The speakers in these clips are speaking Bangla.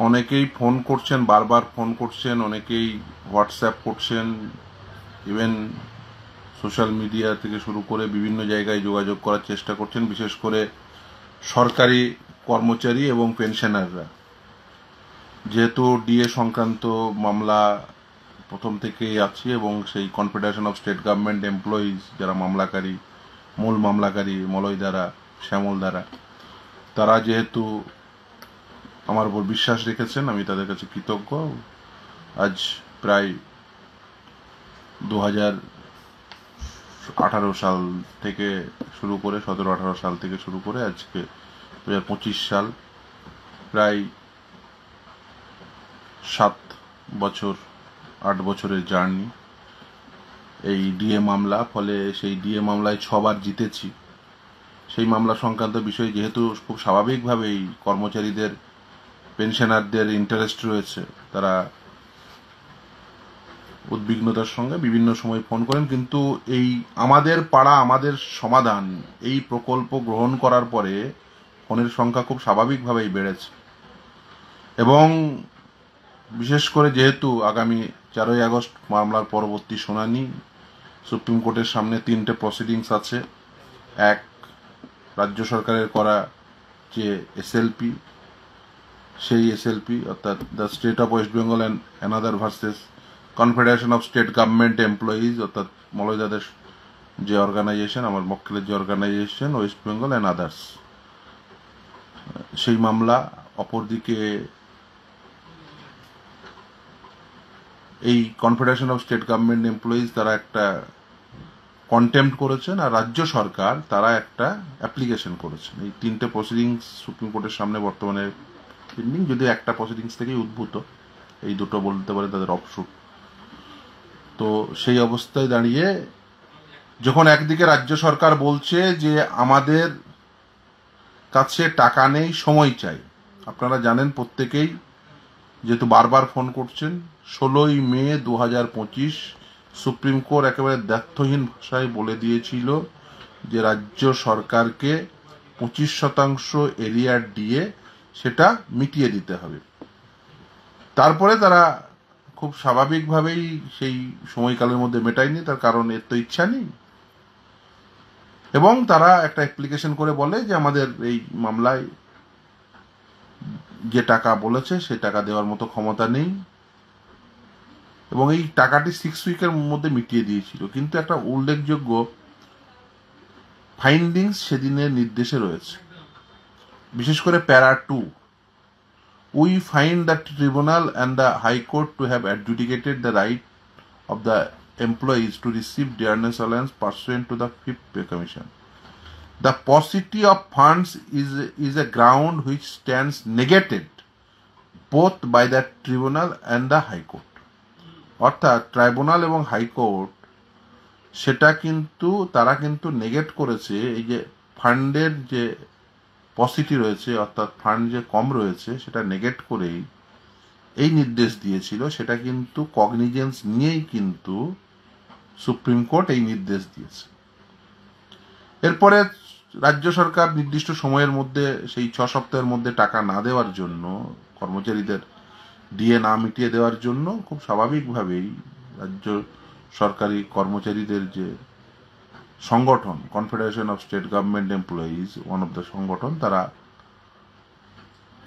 অনেকেই ফোন করছেন, বারবার ফোন করছেন, অনেকেই হোয়াটসঅ্যাপ করছেন, ইভেন সোশ্যাল মিডিয়া থেকে শুরু করে বিভিন্ন জায়গায় যোগাযোগ করার চেষ্টা করছেন, বিশেষ করে সরকারি কর্মচারী এবং পেনশনাররা। যেহেতু ডিএ সংক্রান্ত মামলা প্রথম থেকেই আছে এবং সেই confederation of state government employees যারা মামলাকারী, মূল মামলাকারী মলয় দ্বারা, শ্যামল দ্বারা, তারা যেহেতু আমার উপর বিশ্বাস রেখেছেন, আমি তাদের কাছে কৃতজ্ঞ। আজ প্রায় 2018 সাল থেকে শুরু করে 17-18 সাল থেকে শুরু করে আজকে 2025 সাল, প্রায় 7 বছর 8 বছরের জার্নি এই ডিএ মামলা। ফলে সেই ডিএ মামলায় 6 বার জিতেছি। সেই মামলা সংক্রান্ত বিষয় যেহেতু খুব স্বাভাবিকভাবেই কর্মচারীদের, পেনশনারদের ইন্টারেস্ট রয়েছে, তারা উদ্বিগ্নতার সঙ্গে বিভিন্ন সময় ফোন করেন। কিন্তু এই আমাদের পাড়া আমাদের সমাধান এই প্রকল্প গ্রহণ করার পরে ফোনের সংখ্যা খুব স্বাভাবিকভাবেই বেড়েছে। এবং বিশেষ করে যেহেতু আগামী 4ই আগস্ট মামলার পরবর্তী শুনানি, সুপ্রিম কোর্টের সামনে 3টে প্রসিডিংস আছে। এক, রাজ্য সরকারের করা যে এসএলপি, সেই এসএলপি অর্থাৎ the state of West Bengal and another versus confederation of state government employees, অর্থাৎ মলয়দাদের যে অর্গানাইজেশন, আমার মক্কেলের যে organisation West Bengal and others, সেই মামলা। অপরদিকে এই confederation of state government employees তারা একটা কন্টেম্প্ট করেছেন, আর রাজ্য সরকার তারা একটা অ্যাপ্লিকেশন করেছেন। এই 3টে প্রসিডিংস সুপ্রিম কোর্টের সামনে বর্তমানে পেন্ডিং, যদি একটা প্রসিডিংস থেকেই উদ্ভূত, এই দুটো বলতে পারে তাদের অফশুট। তো সেই অবস্থায় দাঁড়িয়ে যখন একদিকে রাজ্য সরকার বলছে যে আমাদের কাছে টাকা নেই, সময় চাই। আপনারা জানেন প্রত্যেকেই, যেহেতু বারবার ফোন করছেন, 16ই মে 2025 সুপ্রিম কোর্ট একেবারে দ্ব্যর্থহীন ভাষায় বলে দিয়েছিল যে রাজ্য সরকারকে 25% এরিয়ার ডিএ সেটা মিটিয়ে দিতে হবে। তারপরে তারা খুব স্বাভাবিকভাবেই সেই সময়কালের মধ্যে মেটায়নি, তার কারণ এর তো ইচ্ছা নেই। এবং তারা একটা অ্যাপ্লিকেশন করে বলে যে আমাদের এই মামলায় যে টাকা বলেছে সে টাকা দেওয়ার মতো ক্ষমতা নেই। এবং এই টাকাটি 6 উইকের মধ্যে মিটিয়ে দিয়েছিল। কিন্তু একটা উল্লেখযোগ্য ফাইন্ডিংস সেদিনের নির্দেশে রয়েছে, বিশেষ করে প্যারা 2। We find that tribunal and the High Court to have adjudicated the right of the employees to receive dearness allowance pursuant to the 5th Pay Commission. The paucity of funds is a ground which stands negated both by the tribunal and the High Court. অর্থাৎ ট্রাইব্যুনাল এবং হাইকোর্ট সেটা কিন্তু তারা কিন্তু নেগেট করেছে। এই যে ফান্ডের যে পসিটি রয়েছে, অর্থাৎ ফান্ড যে কম রয়েছে, সেটা নেগেট করেই এই নির্দেশ দিয়েছিল। সেটা কিন্তু কগনিজেন্স নিয়েই কিন্তু সুপ্রিম কোর্ট এই নির্দেশ দিয়েছে। এরপরে রাজ্য সরকার নির্দিষ্ট সময়ের মধ্যে, সেই 6 সপ্তাহের মধ্যে টাকা না দেওয়ার জন্য, কর্মচারীদের ডিএ না মিটিয়ে দেওয়ার জন্য, খুব স্বাভাবিকভাবেই রাজ্য সরকারি কর্মচারীদের যে সংগঠন confederation of state government employees, one of the সংগঠন, তারা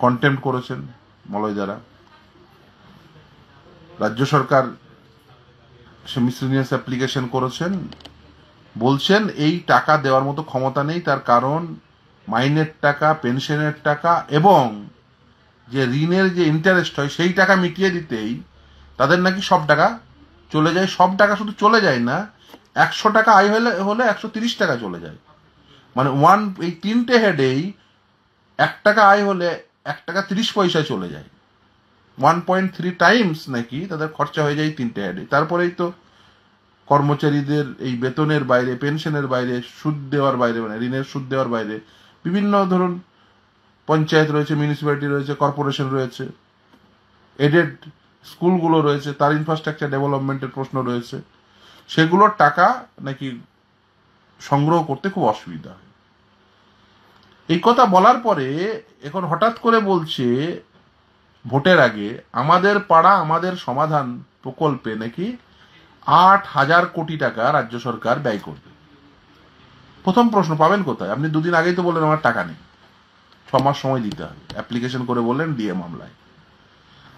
কন্টেম্প্ট করেছেন মলয় দ্বারা। রাজ্য সরকার সে মিসলিনিয়াস অ্যাপ্লিকেশন করেছেন, বলছেন এই টাকা দেওয়ার মতো ক্ষমতা নেই, তার কারণ মাইনের টাকা, পেনশনের টাকা এবং যে ঋণের যে ইন্টারেস্ট হয় সেই টাকা মিটিয়ে দিতেই তাদের নাকি সব টাকা চলে যায়। সব টাকা শুধু চলে যায় না, 100 টাকা আয় হলে 130 টাকা চলে যায়। মানে এই 3টে হেডেই 1 টাকা আয় হলে 1 টাকা 30 পয়সায় চলে যায়। 1.3 টাইমস নাকি তাদের খরচা হয়ে যায় 3টে হেডে। তারপরেই তো কর্মচারীদের এই বেতনের বাইরে, পেনশনের বাইরে, সুদ দেওয়ার বাইরে, মানে ঋণের সুদ দেওয়ার বাইরে বিভিন্ন, ধরুন পঞ্চায়েত রয়েছে, মিউনিসিপ্যালিটি রয়েছে, কর্পোরেশন রয়েছে, এডেড স্কুলগুলো রয়েছে, তার ইনফ্রাস্ট্রাকচার ডেভেলপমেন্টের প্রশ্ন রয়েছে। সেগুলোর টাকা নাকি সংগ্রহ করতে খুব অসুবিধা হয়। এই কথা বলার পরে এখন হঠাৎ করে বলছে ভোটের আগে আমাদের পাড়া আমাদের সমাধান প্রকল্পে নাকি 8,000 কোটি টাকা রাজ্য সরকার ব্যয় করবে। প্রথম প্রশ্ন, পাবেন কোথায়? আপনি দুদিন আগেই তো বললেন আমার টাকা নেই, 6 মাস সময় দিতে হবে, অ্যাপ্লিকেশন করে বললেন ডিএ মামলায়।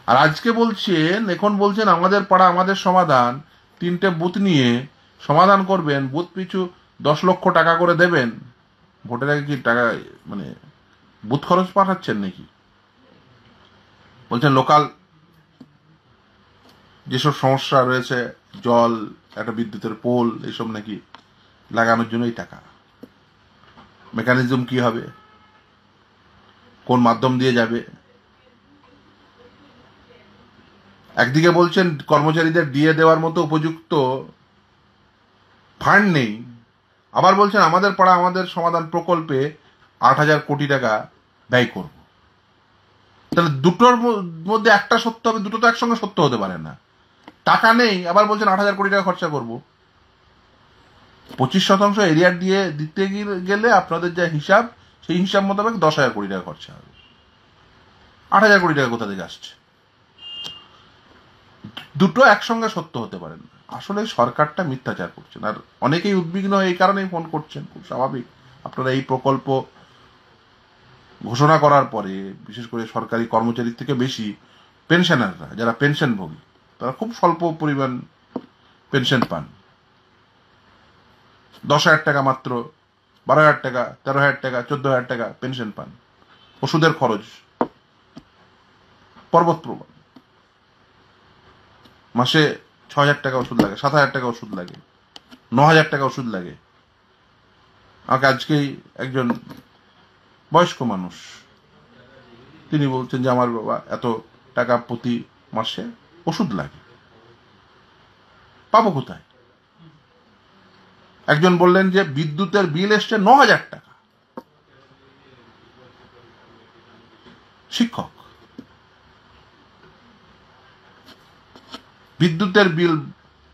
আর আজকে বলছেন, এখন বলছেন আমাদের পাড়া আমাদের সমাধান, 3টে বুথ নিয়ে সমাধান করবেন, বুথ পিছু 10 লক্ষ টাকা করে দেবেন। ভোটের আগে কি টাকা মানে বুথ খরচ পাঠাচ্ছেন নাকি? বলছেন লোকাল যেসব সমস্যা রয়েছে, জল, একটা বিদ্যুতের পোল, এইসব নাকি লাগানোর জন্যই টাকা। মেকানিজম কি হবে, কোন মাধ্যম দিয়ে যাবে? একদিকে বলছেন কর্মচারীদের ডিএ দেওয়ার মতো উপযুক্ত ফান্ড নেই, আবার বলছেন আমাদের পাড়া আমাদের সমাধান প্রকল্পে 8,000 কোটি টাকা ব্যয় করব। তাহলে দুটোর মধ্যে একটা সত্য হবে, দুটো তো একসঙ্গে সত্য হতে পারে না। টাকা নেই, আবার বলছেন 8,000 কোটি টাকা খরচা করব। 25% এরিয়ার দিয়ে দিতে গেলে আপনাদের যা হিসাব, সেই হিসাব মোতাবেক 10,000 কোটি টাকা খরচা হবে। 8,000 কোটি টাকা কোথা থেকে আসছে? দুটো একসঙ্গে সত্য হতে পারে না। আসলে সরকারটা মিথ্যাচার করছেন। আর অনেকেই উদ্বিগ্ন এই কারণেই ফোন করছেন, খুব স্বাভাবিক। আপনারা এই প্রকল্প ঘোষণা করার পরে বিশেষ করে সরকারি কর্মচারীর থেকে বেশি পেনশনাররা, যারা পেনশনভোগী, তারা খুব স্বল্প পরিমাণ পেনশন পান। 10,000 টাকা মাত্র, 12,000 টাকা, 13,000 টাকা, 14,000 টাকা পেনশন পান। ওষুধের খরচ পর্বত প্রমাণ। মাসে 6,000 টাকা ওষুধ লাগে, 7,000 টাকা ওষুধ লাগে, 9,000 টাকা ওষুধ লাগে। আমাকে আজকেই একজন বয়স্ক মানুষ, তিনি বলছেন যে আমার বাবা এত টাকা প্রতি মাসে ওষুধ লাগে, পাবো কোথায়? একজন বললেন যে বিদ্যুতের বিল এসছে 9,000 টাকা। শিক্ষক, বিদ্যুতের বিল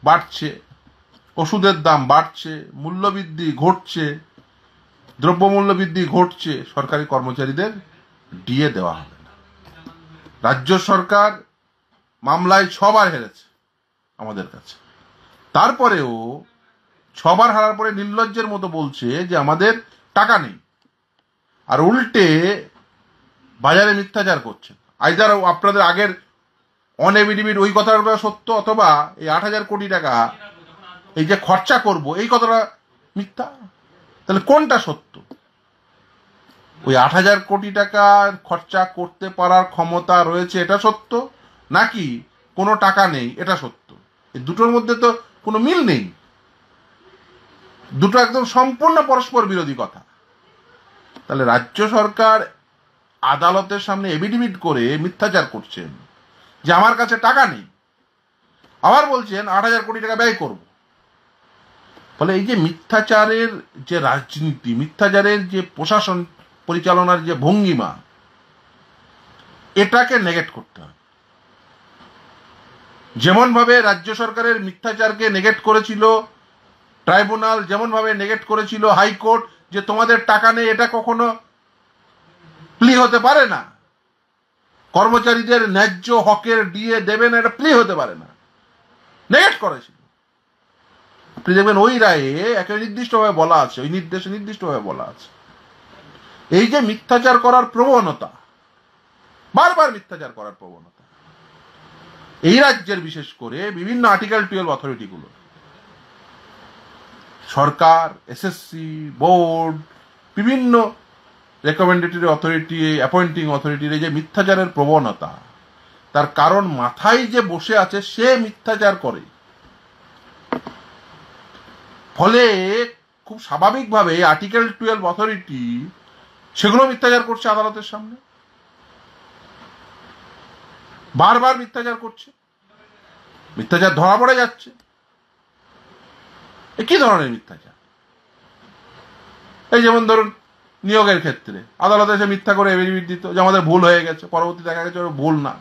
বাড়ছে, ওষুধের দাম বাড়ছে, মূল্যবৃদ্ধি ঘটছে, দ্রব্যমূল্য বৃদ্ধি ঘটছে, সরকারি কর্মচারীদের ডিএ দেওয়া হবে না। রাজ্য সরকার মামলায় 6 বার হেরেছে আমাদের কাছে, তারপরেও 6 বার হারার পরে নির্লজ্জের মতো বলছে যে আমাদের টাকা নেই। আর উল্টে বাজারে মিথ্যাচার করছেন। আইদার আপনাদের আগের অন এভিডেভিট ওই কথাটা সত্য, অথবা এই 8,000 কোটি টাকা এই যে খরচা করব এই কথাটা মিথ্যা। তাহলে কোনটা সত্য? ওই 8,000 কোটি টাকা খরচা করতে পারার ক্ষমতা রয়েছে এটা সত্য, নাকি কোনো টাকা নেই এটা সত্য? এই দুটোর মধ্যে তো কোনো মিল নেই। দুটো একদম সম্পূর্ণ পরস্পর বিরোধী কথা। তাহলে রাজ্য সরকার আদালতের সামনে এভিডেভিট করে মিথ্যাচার করছেন যে আমার কাছে টাকা নেই, আবার বলছেন 8,000 কোটি টাকা ব্যয় করব। ফলে এই যে মিথ্যাচারের যে রাজনীতি, মিথ্যাচারের যে প্রশাসন পরিচালনার যে ভঙ্গিমা, এটাকে নেগেট করতে হবে। যেমন ভাবে রাজ্য সরকারের মিথ্যাচারকে নেগেট করেছিল ট্রাইব্যুনাল, যেমন ভাবে নেগেট করেছিল হাইকোর্ট যে তোমাদের টাকা নেই, এটা কখনো প্লি হতে পারে না। কর্মচারীদের ন্যায্য হকের ডিএ দেবেন, এটা প্লি হতে পারে না, নেগেট করেছিল। আপনি দেখবেন ওই রায়ে একেবারে নির্দিষ্টভাবে বলা আছে, ওই নির্দেশে নির্দিষ্টভাবে বলা আছে এই যে মিথ্যাচার করার প্রবণতা, বারবার মিথ্যাচার করার প্রবণতা এই রাজ্যের, বিশেষ করে বিভিন্ন আর্টিকেল 12 অথরিটিগুলো, সরকার, এসএসসি, বোর্ড, বিভিন্ন রেকমেন্ডেটরি অথরিটি, অ্যাপয়েন্টিং অথরিটির এই যে মিথ্যাচারের প্রবণতা, তার কারণ মাথায় যে বসে আছে সে মিথ্যাচার করে। ফলে খুব স্বাভাবিকভাবে আর্টিকেল 12 অথরিটি সেগুলো মিথ্যাচার করছে আদালতের সামনে, বারবার মিথ্যাচার করছে, মিথ্যাচার ধরা পড়ে যাচ্ছে। কি ধরনের মিথ্যাচার? এই যেমন ধরুন নিয়োগের ক্ষেত্রে আদালতে এসে মিথ্যা করে এফিডেভিট দিত যে আমাদের ভুল হয়ে গেছে, পরবর্তী দেখা গেছে ওটা ভুল না,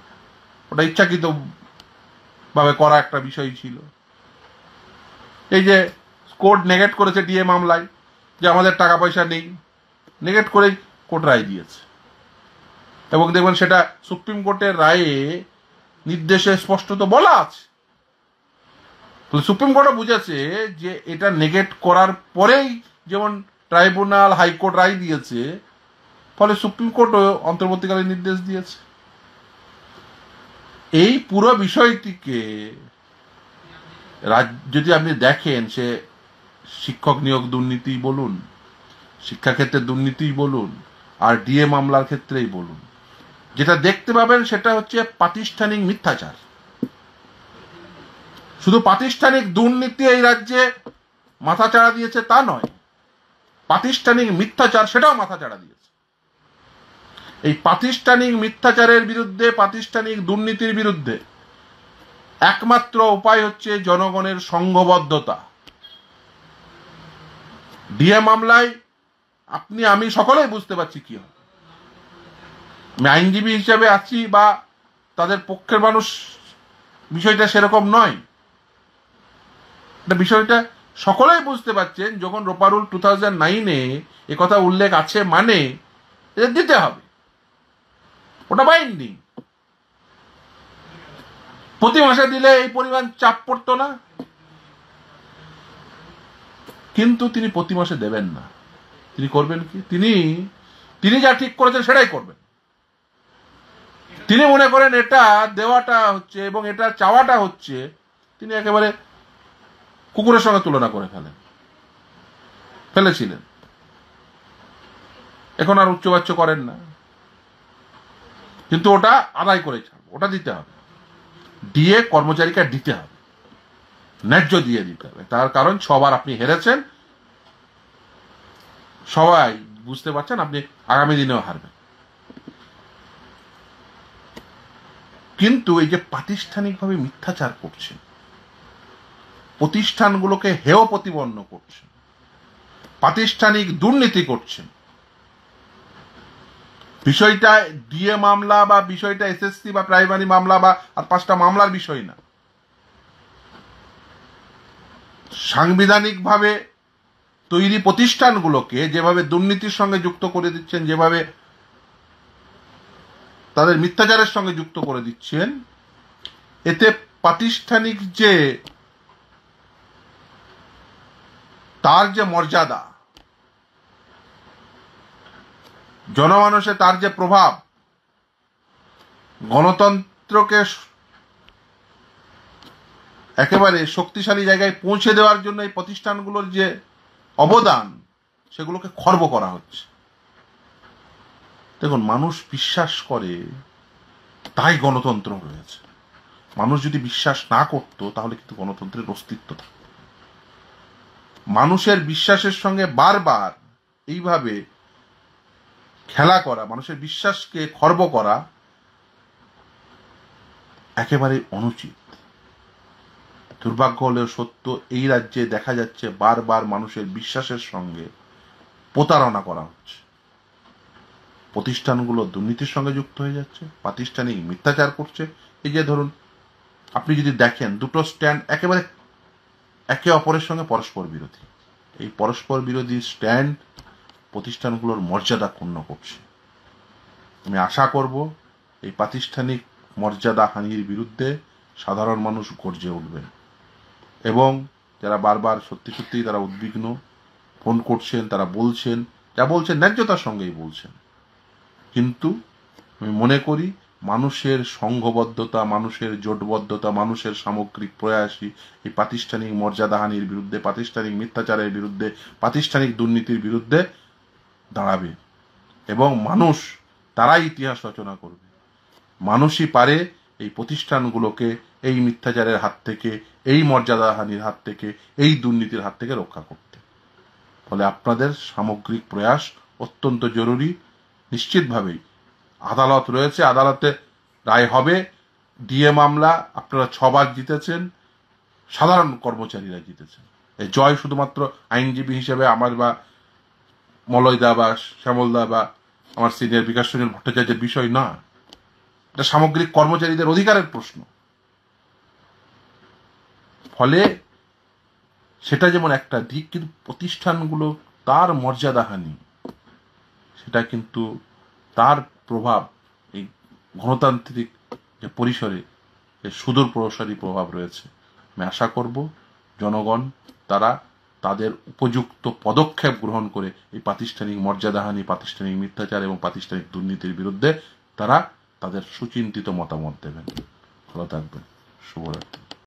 ওটা ইচ্ছাকৃত ভাবে করা একটা বিষয় ছিল। এই যে কোর্ট নেগেট করেছে ডিএ মামলায় যে আমাদের টাকা পয়সা নেই, নেগেট করে কোর্ট রায় দিয়েছে। এবং দেখবেন সেটা সুপ্রিম কোর্টের রায়ে নির্দেশে স্পষ্টত বলা আছে। সুপ্রিম কোর্টও বুঝেছে যে এটা নেগেট করার পরেই যেমন ট্রাইব্যুনাল হাইকোর্ট রায় দিয়েছে, ফলে সুপ্রিম কোর্টও অন্তর্বর্তীকালীন নির্দেশ দিয়েছে। এই পুরো বিষয়টিকে যদি আপনি দেখেন, সে শিক্ষক নিয়োগ দুর্নীতি বলুন, শিক্ষাক্ষেত্রে দুর্নীতি বলুন, আর ডিএ মামলার ক্ষেত্রেই বলুন, যেটা দেখতে পাবেন সেটা হচ্ছে প্রাতিষ্ঠানিক মিথ্যাচার। শুধু প্রাতিষ্ঠানিক দুর্নীতি এই রাজ্যে মাথাচাড়া দিয়েছে তা নয়, প্রাতিষ্ঠানিক মিথ্যাচার সেটাও মাথাচাড়া দিয়েছে। এই প্রাতিষ্ঠানিক মিথ্যাচারের বিরুদ্ধে, প্রাতিষ্ঠানিক দুর্নীতির বিরুদ্ধে একমাত্র উপায় হচ্ছে জনগণের সংঘবদ্ধতা। ডিএ মামলায় আপনি আমি সকলেই বুঝতে পারছি কি হয়। আমি আইনজীবী হিসেবে আছি বা তাদের পক্ষের মানুষ, বিষয়টা সেরকম নয়। বিষয়টা সকলেই বুঝতে পারছেন, যখন রোপা রুল 2009-এ একথা উল্লেখ আছে মানে এটা দিতে হবে, ওটা বাইন্ডিং। প্রতি মাসে দিলে এই পরিমাণ চাপ পড়তো না, কিন্তু তিনি প্রতি মাসে দেবেন না। তিনি করবেন কি? তিনি যা ঠিক করেছেন সেটাই করবেন। তিনি মনে করেন এটা দেওয়াটা হচ্ছে এবং এটা চাওয়াটা হচ্ছে, তিনি একেবারে কুকুরের সঙ্গে তুলনা করে ফেলেছিলেন। এখন আর উচ্চবাচ্য করেন না, কিন্তু ওটা আদায় করে ছাড়ব, ওটা দিতে হবে। দিয়ে কর্মচারীকে দিতে হবে, ন্যায্য দিয়ে দিতে হবে। তার কারণ 6 বার আপনি হেরেছেন, সবাই বুঝতে পারছেন আপনি আগামী দিনেও হারবেন। কিন্তু এই যে প্রাতিষ্ঠানিকভাবে মিথ্যাচার করছেন, প্রতিষ্ঠানগুলোকে হেয় প্রতিপন্ন করছেন, প্রাতিষ্ঠানিক দুর্নীতি করছেন, বিষয়টা ডিএ মামলা বা বিষয়টা এসএসসি বা প্রাইমারি মামলা বা আর 5টা মামলার বিষয় না। সাংবিধানিকভাবে তৈরি প্রতিষ্ঠানগুলোকে যেভাবে দুর্নীতির সঙ্গে যুক্ত করে দিচ্ছেন, যেভাবে তাদের মিথ্যাচারের সঙ্গে যুক্ত করে দিচ্ছেন, এতে প্রাতিষ্ঠানিক যে তার যে মর্যাদা, জনমানসে তার যে প্রভাব, গণতন্ত্রকে একেবারে শক্তিশালী জায়গায় পৌঁছে দেওয়ার জন্য এই প্রতিষ্ঠানগুলোর যে অবদান, সেগুলোকে খর্ব করা হচ্ছে। দেখুন, মানুষ বিশ্বাস করে তাই গণতন্ত্র রয়েছে। মানুষ যদি বিশ্বাস না করতো তাহলে কিন্তু গণতন্ত্রের অস্তিত্ব থাকত। মানুষের বিশ্বাসের সঙ্গে বারবার এইভাবে খেলা করা, মানুষের বিশ্বাসকে খর্ব করা একেবারে অনুচিত। দুর্ভাগ্য হলেও সত্য, এই রাজ্যে দেখা যাচ্ছে বারবার মানুষের বিশ্বাসের সঙ্গে প্রতারণা করা হচ্ছে। প্রতিষ্ঠানগুলো দুর্নীতির সঙ্গে যুক্ত হয়ে যাচ্ছে, প্রাতিষ্ঠানিক মিথ্যাচার করছে। এই যে ধরুন, আপনি যদি দেখেন দুটো স্ট্যান্ড একেবারে একে অপরের সঙ্গে পরস্পর বিরোধী। এই পরস্পর বিরোধী স্ট্যান্ড প্রতিষ্ঠানগুলোর মর্যাদা ক্ষুণ্ণ করছে। আমি আশা করব এই প্রাতিষ্ঠানিক মর্যাদা হানির বিরুদ্ধে সাধারণ মানুষ গর্জে উঠবেন, এবং যারা বারবার সত্যি সত্যিই তারা উদ্বিগ্ন, ফোন করছেন, তারা বলছেন, যা বলছেন ন্যায্যতার সঙ্গেই বলছেন। কিন্তু আমি মনে করি মানুষের সংঘবদ্ধতা, মানুষের জোটবদ্ধতা, মানুষের সামগ্রিক প্রয়াসই এই প্রাতিষ্ঠানিক মর্যাদাহানির বিরুদ্ধে, প্রাতিষ্ঠানিক মিথ্যাচারের বিরুদ্ধে, প্রাতিষ্ঠানিক দুর্নীতির বিরুদ্ধে দাঁড়াবে। এবং মানুষ তারাই ইতিহাস রচনা করবে। মানুষই পারে এই প্রতিষ্ঠানগুলোকে এই মিথ্যাচারের হাত থেকে, এই মর্যাদাহানির হাত থেকে, এই দুর্নীতির হাত থেকে রক্ষা করতে। ফলে আপনাদের সামগ্রিক প্রয়াস অত্যন্ত জরুরি। নিশ্চিতভাবেই আদালত রয়েছে, আদালতে রায় হবে। ডিএ মামলা আপনারা 6 বার জিতেছেন, সাধারণ কর্মচারীরা জিতেছেন। এই জয় শুধুমাত্র আইনজীবী হিসেবে আমার বা মলয়দা বা শ্যামলদা বা আমার সিনিয়র বিকাশ রঞ্জন ভট্টাচার্যের বিষয় না, এটা সামগ্রিক কর্মচারীদের অধিকারের প্রশ্ন। ফলে সেটা যেমন একটা দিক, কিন্তু প্রতিষ্ঠানগুলো তার মর্যাদাহানি, সেটা কিন্তু তার প্রভাব গণতান্ত্রিক যে পরিসরে এর সুদূর প্রসারী প্রভাব রয়েছে। আমি আশা করব জনগণ তারা তাদের উপযুক্ত পদক্ষেপ গ্রহণ করে এই প্রাতিষ্ঠানিক মর্যাদাহানি, প্রাতিষ্ঠানিক মিথ্যাচার এবং প্রাতিষ্ঠানিক দুর্নীতির বিরুদ্ধে তারা তাদের সুচিন্তিত মতামত দেবেন। ভালো থাকবেন। শুভরাত্রি।